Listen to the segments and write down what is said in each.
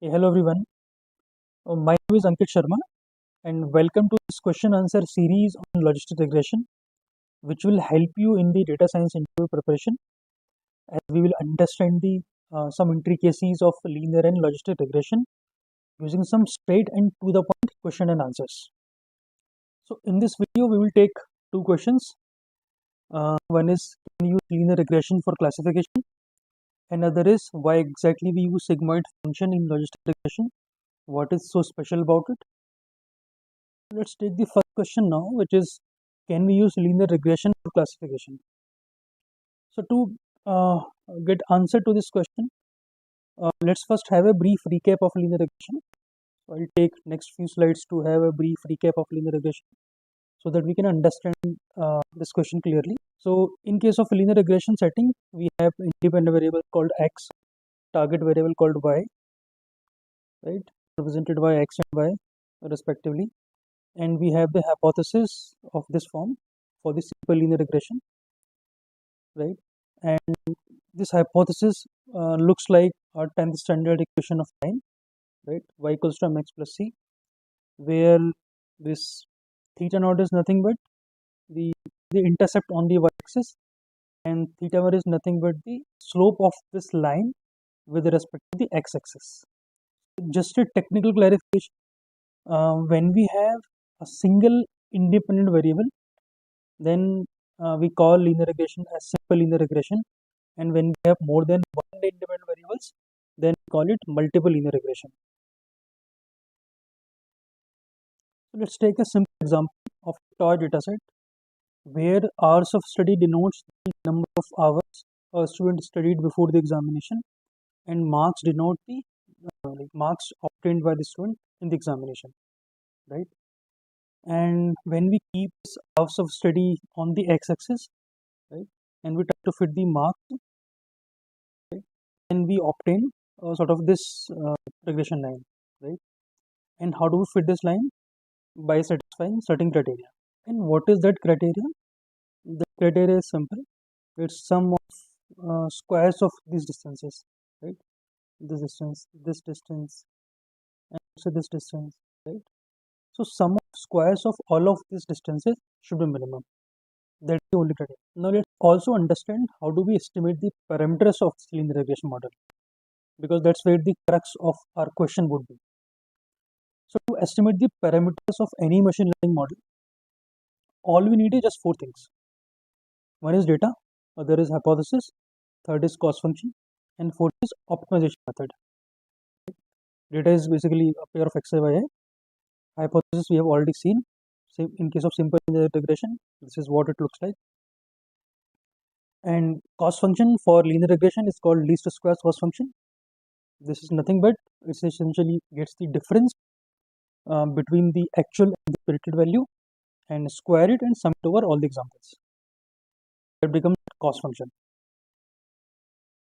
Hello everyone. My name is Ankit Sharma and welcome to this question answer series on logistic regression, which will help you in the data science interview preparation as we will understand the some intricacies of linear and logistic regression using some straight and to the point question and answers. So in this video we will take two questions. One is, can you use linear regression for classification? Another is, why exactly we use sigmoid function in logistic regression? What is so special about it? Let's take the first question now, which is, can we use linear regression for classification? So to uh, get answer to this question, let's first have a brief recap of linear regression. So I'll take next few slides to have a brief recap of linear regression so that we can understand this question clearly. So in case of linear regression setting, we have independent variable called x, target variable called y, right, represented by x and y respectively, and we have the hypothesis of this form for the simple linear regression, right? And this hypothesis looks like our 10th standard equation of line, right? Y equals to mx plus c, where this theta naught is nothing but the intercept on the y-axis, and theta var is nothing but the slope of this line with respect to the x-axis. Just a technical clarification, when we have a single independent variable, then we call linear regression as simple linear regression, and when we have more than one independent variables, then we call it multiple linear regression. So let's take a simple example of a toy dataset where hours of study denotes the number of hours a student studied before the examination, and marks denote the marks obtained by the student in the examination, right? And when we keep this hours of study on the x-axis, right, and we try to fit the marks, right, then we obtain sort of this regression line, right? And how do we fit this line? By satisfying certain criteria. And what is that criteria? The criteria is simple. It's sum of squares of these distances, right? This distance, and also this distance, right? So sum of squares of all of these distances should be minimum. That's the only criteria. Now let's also understand how do we estimate the parameters of this linear regression model, because that's where the crux of our question would be. So to estimate the parameters of any machine learning model, all we need is just four things. One is data, other is hypothesis, third is cost function, and fourth is optimization method. Data is basically a pair of x and y. Hypothesis we have already seen. Same in case of simple linear regression, this is what it looks like. And cost function for linear regression is called least squares cost function. This is nothing but it essentially gets the difference between the actual and the predicted value and square it and sum it over all the examples. It becomes cost function.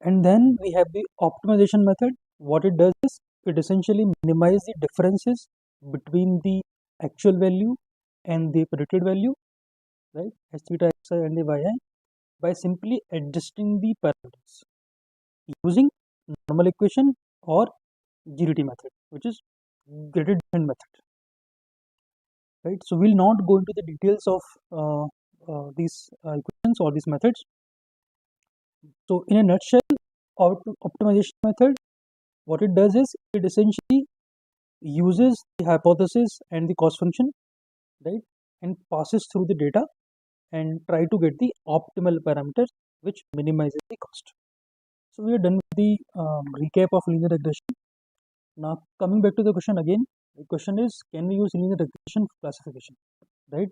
And then we have the optimization method. What it does is it essentially minimizes the differences between the actual value and the predicted value, right, as theta xi and the yi, by simply adjusting the parameters using normal equation or GDT method, which is graded descent method, right? So we'll not go into the details of these equations or these methods. So in a nutshell, optimization method, what it does is it essentially uses the hypothesis and the cost function, right, and passes through the data and try to get the optimal parameters which minimizes the cost. So we are done with the recap of linear regression. Now coming back to the question again, the question is, can we use linear regression for classification, right?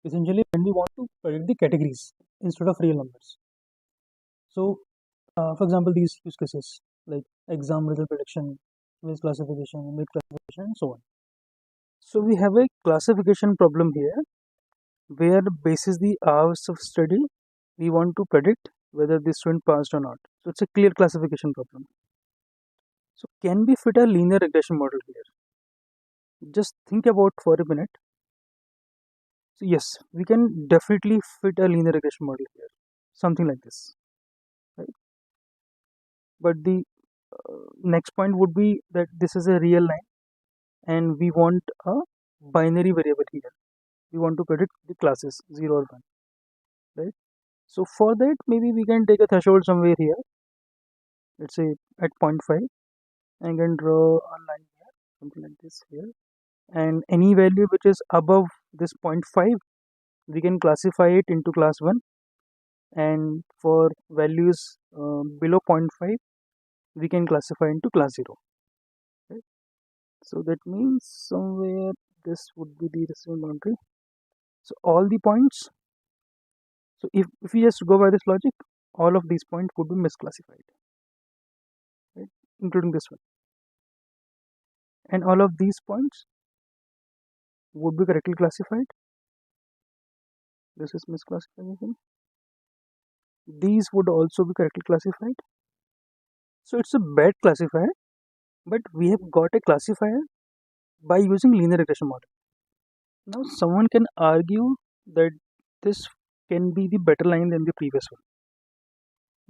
Essentially when we want to predict the categories instead of real numbers. So for example, these use cases like exam result prediction, quiz classification, mid classification, and so on. So we have a classification problem here where basis the hours of study we want to predict whether the student passed or not. So it's a clear classification problem. So can we fit a linear regression model here? Just think about for a minute. So yes, we can definitely fit a linear regression model here, something like this, right? But the next point would be that this is a real line and we want a binary variable here. We want to predict the classes 0 or 1, right? So for that, maybe we can take a threshold somewhere here, let's say at 0.5, and can draw a line here, something like this here. And any value which is above this 0.5, we can classify it into class 1. And for values below 0.5, we can classify into class 0. Right? So that means somewhere this would be the receiving boundary. So all the points, so if we just go by this logic, all of these points would be misclassified, right? Including this one. And all of these points would be correctly classified. This is misclassification. These would also be correctly classified. So it's a bad classifier, but we have got a classifier by using linear regression model. Now someone can argue that this can be the better line than the previous one,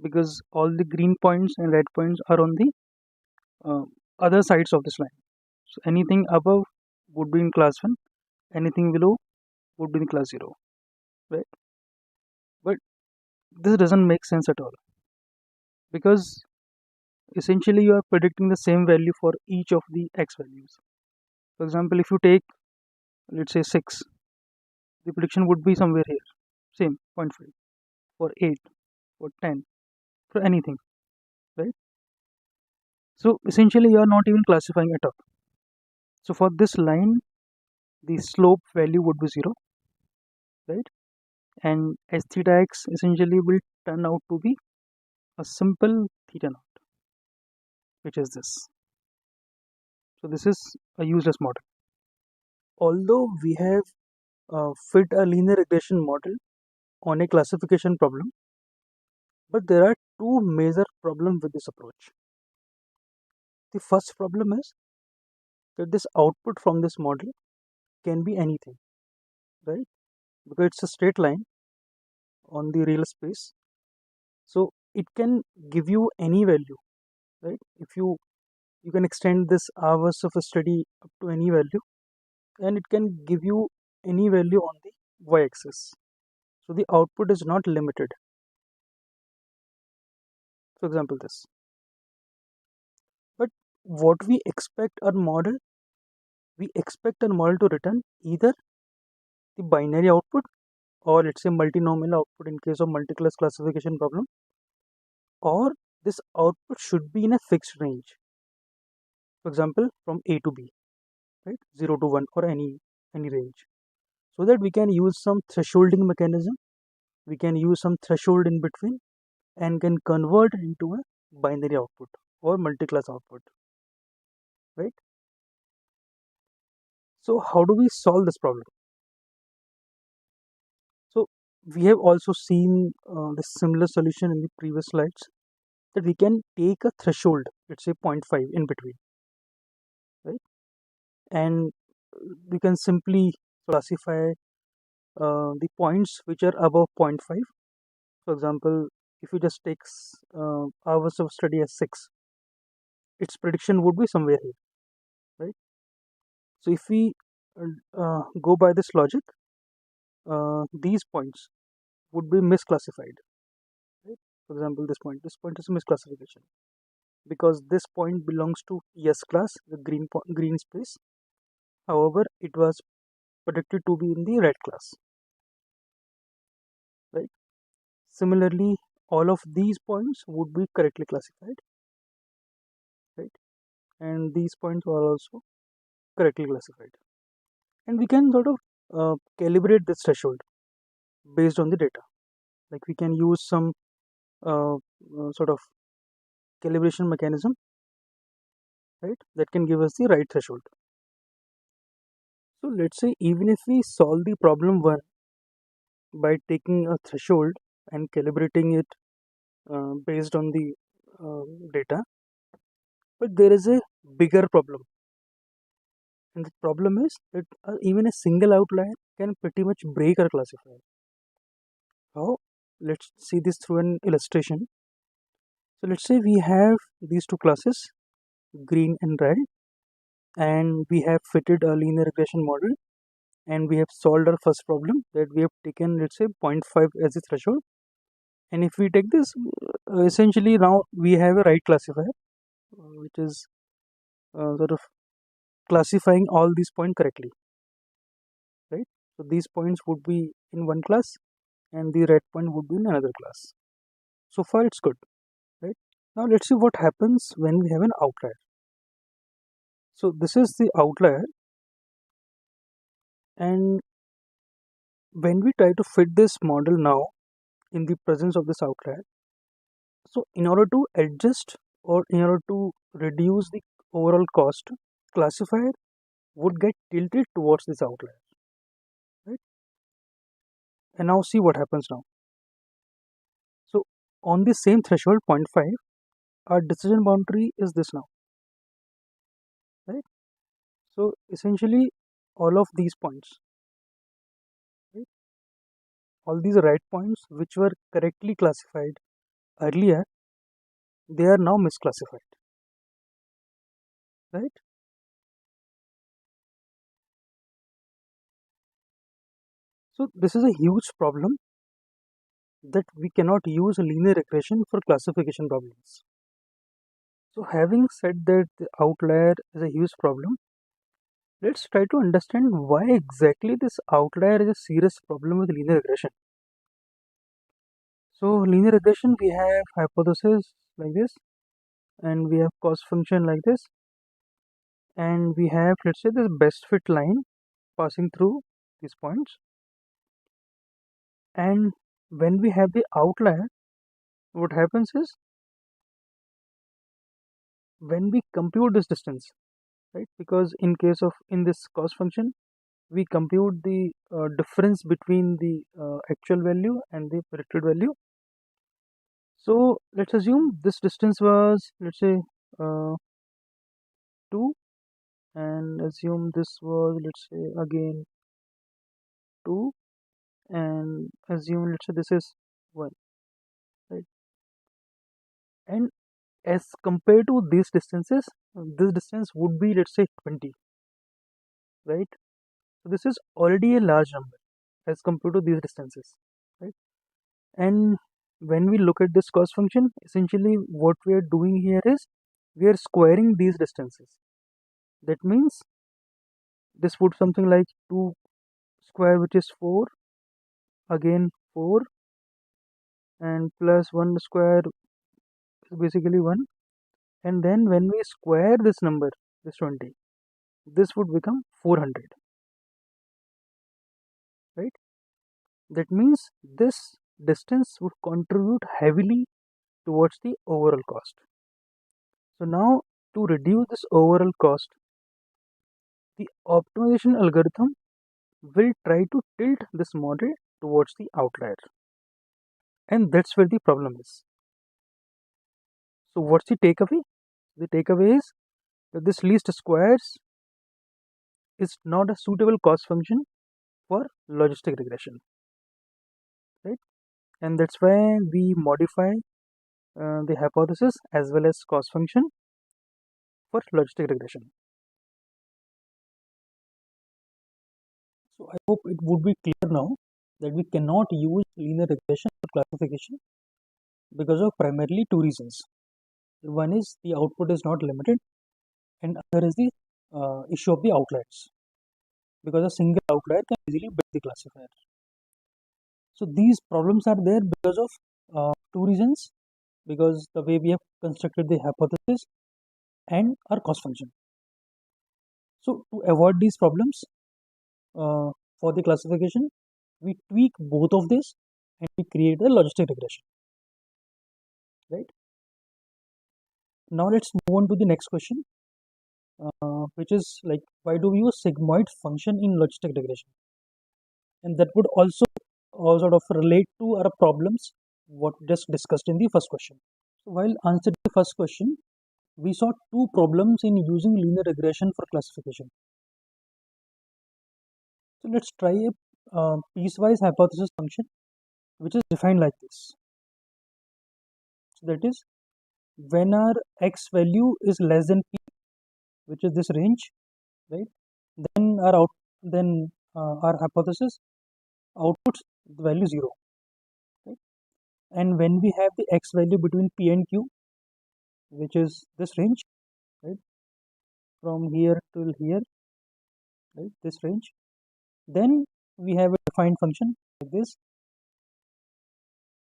because all the green points and red points are on the other sides of this line. So anything above would be in class 1, anything below would be in class 0, right? But this doesn't make sense at all, because essentially you are predicting the same value for each of the x values. For example, if you take, let's say 6, the prediction would be somewhere here, same 0.5 for 8, for 10, for anything, right? So essentially you are not even classifying at all. So for this line, the slope value would be 0, right? And s theta x essentially will turn out to be a simple theta naught, which is this. So this is a useless model. Although we have fit a linear regression model on a classification problem, but there are two major problems with this approach. The first problem is that this output from this model can be anything, right? Because it's a straight line on the real space, so it can give you any value, right? If you can extend this hours of a study up to any value, and it can give you any value on the y-axis. So the output is not limited. For example, this. But what we expect our model, we expect our model to return either the binary output, or let's say multinomial output in case of multi-class classification problem, or this output should be in a fixed range. For example, from A to B, right? 0 to 1 or any range. So that we can use some thresholding mechanism, we can use some threshold in between, and can convert into a binary output or multi-class output, right? So how do we solve this problem? So we have also seen this similar solution in the previous slides, that we can take a threshold, let's say 0.5 in between, right? And we can simply classify the points which are above 0.5. For example, if you just take hours of study as 6, its prediction would be somewhere here, right? So if we go by this logic, these points would be misclassified, right? For example, this point is a misclassification, because this point belongs to S class, the green space. However, it was predicted to be in the red class, right? Similarly, all of these points would be correctly classified, right? And these points are also correctly classified. And we can sort of calibrate this threshold based on the data. Like we can use some sort of calibration mechanism, right, that can give us the right threshold. So let's say even if we solve the problem 1 by taking a threshold and calibrating it based on the data, but there is a bigger problem, and the problem is that even a single outlier can pretty much break our classifier. How? Let's see this through an illustration. So let's say we have these two classes, green and red, and we have fitted a linear regression model, and we have solved our first problem that we have taken, let's say, 0.5 as a threshold. And if we take this, essentially now we have a right classifier, which is sort of classifying all these points correctly, right? So these points would be in one class and the red point would be in another class. So far it's good, right? Now let's see what happens when we have an outlier. So this is the outlier, and when we try to fit this model now in the presence of this outlier, so in order to adjust or in order to reduce the overall cost, classifier would get tilted towards this outlier, right? And now see what happens now. So on the same threshold 0.5, our decision boundary is this now, right? So essentially all of these points, right, all these right points which were correctly classified earlier, they are now misclassified, right? So this is a huge problem that we cannot use linear regression for classification problems. So having said that the outlier is a huge problem, let's try to understand why exactly this outlier is a serious problem with linear regression. So linear regression, we have hypothesis like this, and we have cost function like this, and we have, let's say, this best fit line passing through these points. And when we have the outlier, what happens is when we compute this distance, right, because in case of in this cost function we compute the difference between the actual value and the predicted value. So let's assume this distance was, let's say, uh, 2, and assume this was, let's say, again 2, and assume, let's say, this is 1, right? And as compared to these distances, this distance would be, let's say, 20, right? So this is already a large number as compared to these distances, right? And when we look at this cost function, essentially what we are doing here is we are squaring these distances. That means this would something like 2 square, which is 4, again 4, and plus 1 square is basically 1. And then when we square this number, this 20, this would become 400, right? That means this distance would contribute heavily towards the overall cost. So now, to reduce this overall cost, the optimization algorithm will try to tilt this model towards the outlier, and that's where the problem is. So what's the takeaway? The takeaway is that this least squares is not a suitable cost function for logistic regression, right? And that's why we modify the hypothesis as well as cost function for logistic regression. So I hope it would be clear now that we cannot use linear regression for classification because of primarily two reasons. One is the output is not limited, and other is the issue of the outliers, because a single outlier can easily break the classifier. So these problems are there because of two reasons: because the way we have constructed the hypothesis and our cost function. So to avoid these problems uh, for the classification, we tweak both of this and we create a logistic regression, right? Now let's move on to the next question, which is like, why do we use sigmoid function in logistic regression? And that would also sort of relate to our problems what just discussed in the first question. So while answering the first question, we saw two problems in using linear regression for classification. So let's try a piecewise hypothesis function which is defined like this. So that is, when our x value is less than p, which is this range, right? Then our hypothesis outputs the value 0, right? And when we have the x value between p and q, which is this range, right, from here till here, right, this range, then we have a defined function like this,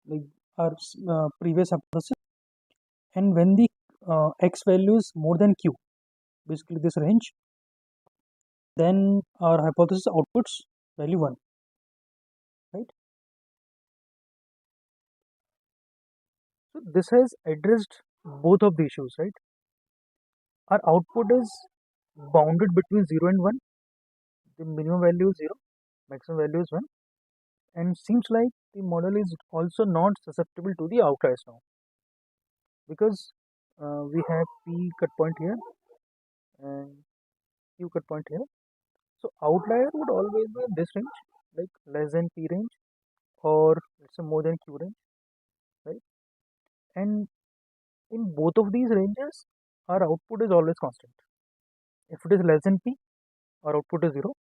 like our previous hypothesis. And when the x value is more than q, basically this range, then our hypothesis outputs value 1, right? So this has addressed both of the issues, right? Our output is bounded between 0 and 1. The minimum value is 0, maximum value is 1, and seems like the model is also not susceptible to the outliers now, because we have p cut point here and q cut point here. So outlier would always be in this range, like less than p range, or let's say more than q range, right? And in both of these ranges, our output is always constant. If it is less than p, our output is 0.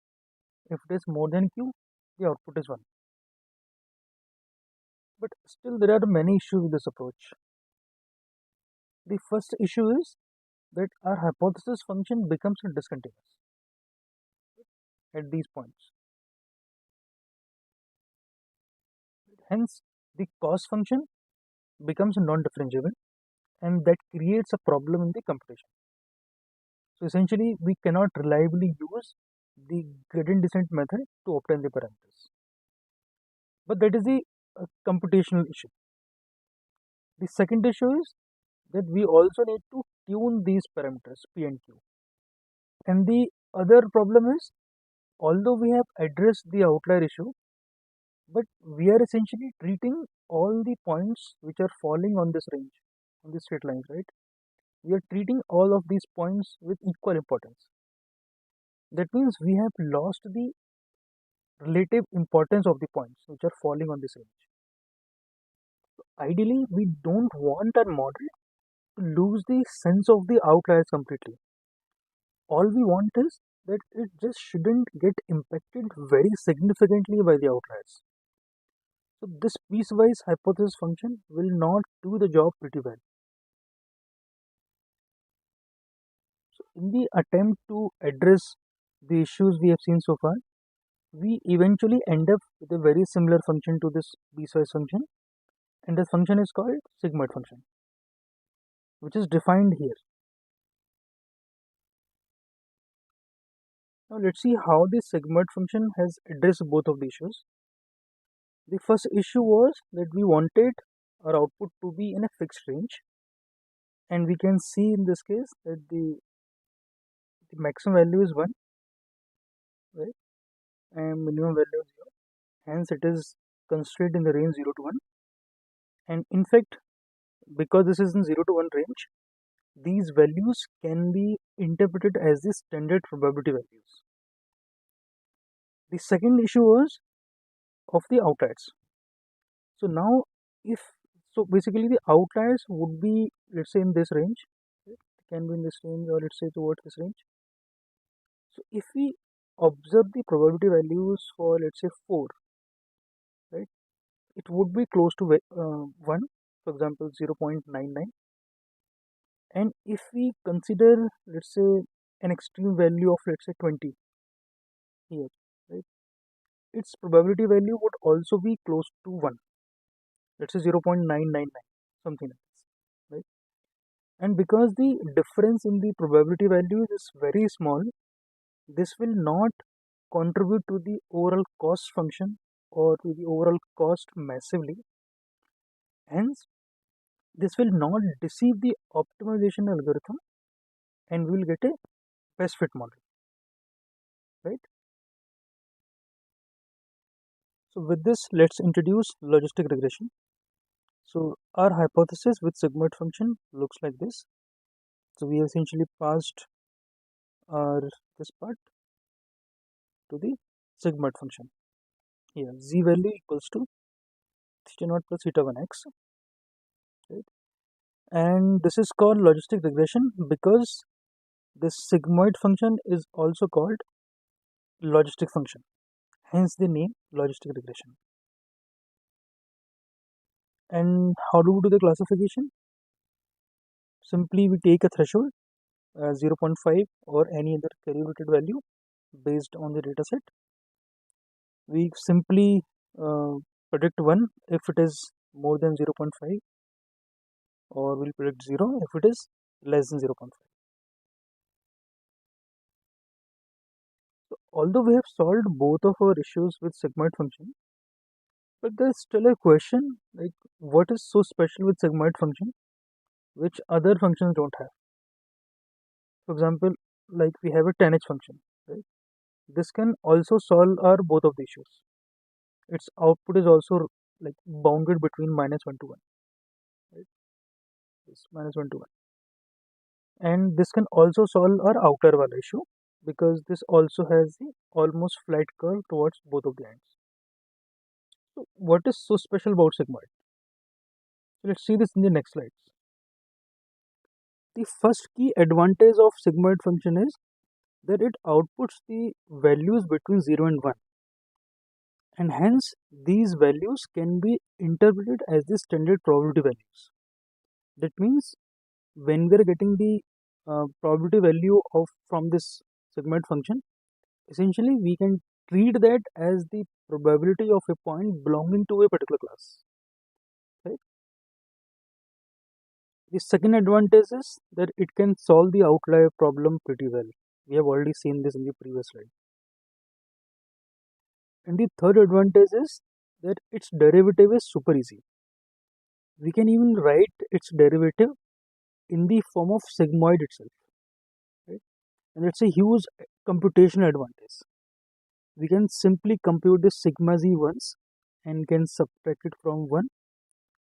If it is more than q, the output is 1. But still, there are many issues with this approach. The first issue is that our hypothesis function becomes discontinuous at these points. Hence, the cost function becomes non-differentiable, and that creates a problem in the computation. So essentially, we cannot reliably use the gradient descent method to obtain the parameters. But that is the computational issue. The second issue is that we also need to tune these parameters p and q. And the other problem is, although we have addressed the outlier issue, but we are essentially treating all the points which are falling on this range, on this straight lines, right? We are treating all of these points with equal importance. That means we have lost the relative importance of the points which are falling on this range. Ideally, we don't want our model to lose the sense of the outliers completely. All we want is that it just shouldn't get impacted very significantly by the outliers. So this piecewise hypothesis function will not do the job pretty well. So in the attempt to address the issues we have seen so far, we eventually end up with a very similar function to this piecewise function, and this function is called sigmoid function, which is defined here. Now let's see how this sigmoid function has addressed both of the issues. The first issue was that we wanted our output to be in a fixed range, and we can see in this case that the maximum value is 1, right, and minimum value is 0. Hence it is constrained in the range 0 to 1, and in fact, because this is in 0 to 1 range, these values can be interpreted as the standard probability values. The second issue was of the outliers. So now, if so, basically the outliers would be, let's say, in this range, right? It can be in this range, or let's say towards this range. So if we observe the probability values for, let's say, 4, right, it would be close to 1, for example 0.99. And if we consider, let's say, an extreme value of, let's say, 20 here, right, its probability value would also be close to 1, let's say 0.999, something like this, right? And because the difference in the probability values is very small, this will not contribute to the overall cost function or to the overall cost massively. Hence, this will not deceive the optimization algorithm, and we will get a best fit model, right? So with this, let's introduce logistic regression. So our hypothesis with sigmoid function looks like this. So we have essentially passed our this part to the sigmoid function. Here z value equals to theta naught plus theta 1 x, right? And this is called logistic regression because this sigmoid function is also called logistic function, hence the name logistic regression. And how do we do the classification? Simply we take a threshold 0.5 or any other calibrated value based on the dataset. We simply predict 1 if it is more than 0.5, or we'll predict 0 if it is less than 0.5. So although we have solved both of our issues with sigmoid function, but there's still a question like what is so special with sigmoid function which other functions don't have. For example, like we have a 10h function, right? This can also solve our both of the issues. Its output is also like bounded between -1 to 1, right? This -1 to 1, and this can also solve our outer wall issue because this also has the almost flat curve towards both of the ends. So what is so special about sigmoid? So let's see this in the next slides. The first key advantage of sigmoid function is that it outputs the values between 0 and 1, and hence these values can be interpreted as the standard probability values. That means when we are getting the probability value of from this sigmoid function, essentially we can treat that as the probability of a point belonging to a particular class, right? The second advantage is that it can solve the outlier problem pretty well. We have already seen this in the previous slide. And the third advantage is that its derivative is super easy. We can even write its derivative in the form of sigmoid itself, right? And it's a huge computational advantage. We can simply compute this sigma z once and can subtract it from 1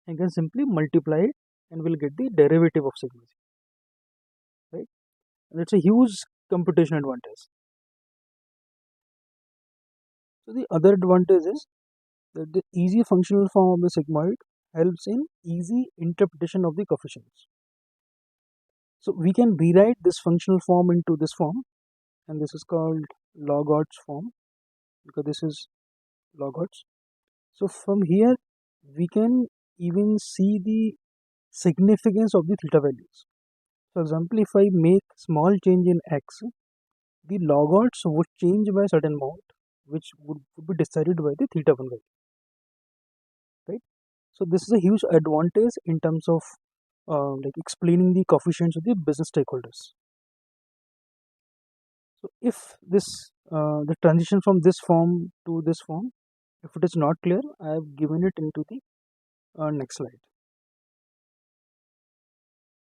and can simply multiply it and we'll get the derivative of sigma z, right? And it's a huge computational advantage. So the other advantage is that the easy functional form of the sigmoid helps in easy interpretation of the coefficients. So we can rewrite this functional form into this form, and this is called log odds form because this is log odds. So from here we can even see the significance of the theta values. For example, if I make small change in x, the log odds would change by a certain amount, which would be decided by the theta 1 value, right? So this is a huge advantage in terms of like explaining the coefficients of the business stakeholders. So if this the transition from this form to this form, if it is not clear, I have given it into the next slide.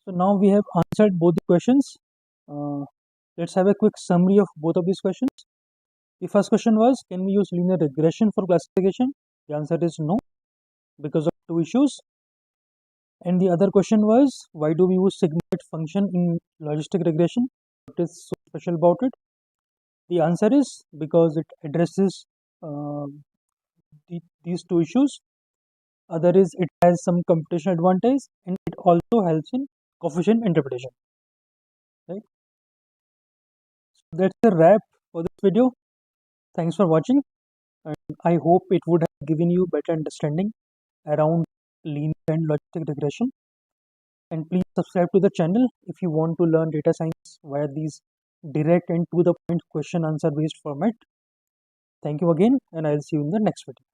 So now we have answered both the questions. Let's have a quick summary of both of these questions. The first question was, can we use linear regression for classification? The answer is no, because of two issues. And the other question was, why do we use sigmoid function in logistic regression? What is so special about it? The answer is because it addresses these two issues. Other is it has some computational advantage and it also helps in coefficient interpretation. Right? So that's a wrap for this video. Thanks for watching, and I hope it would have given you better understanding around linear and logistic regression. And please subscribe to the channel if you want to learn data science via these direct and to the point question answer based format. Thank you again, and I'll see you in the next video.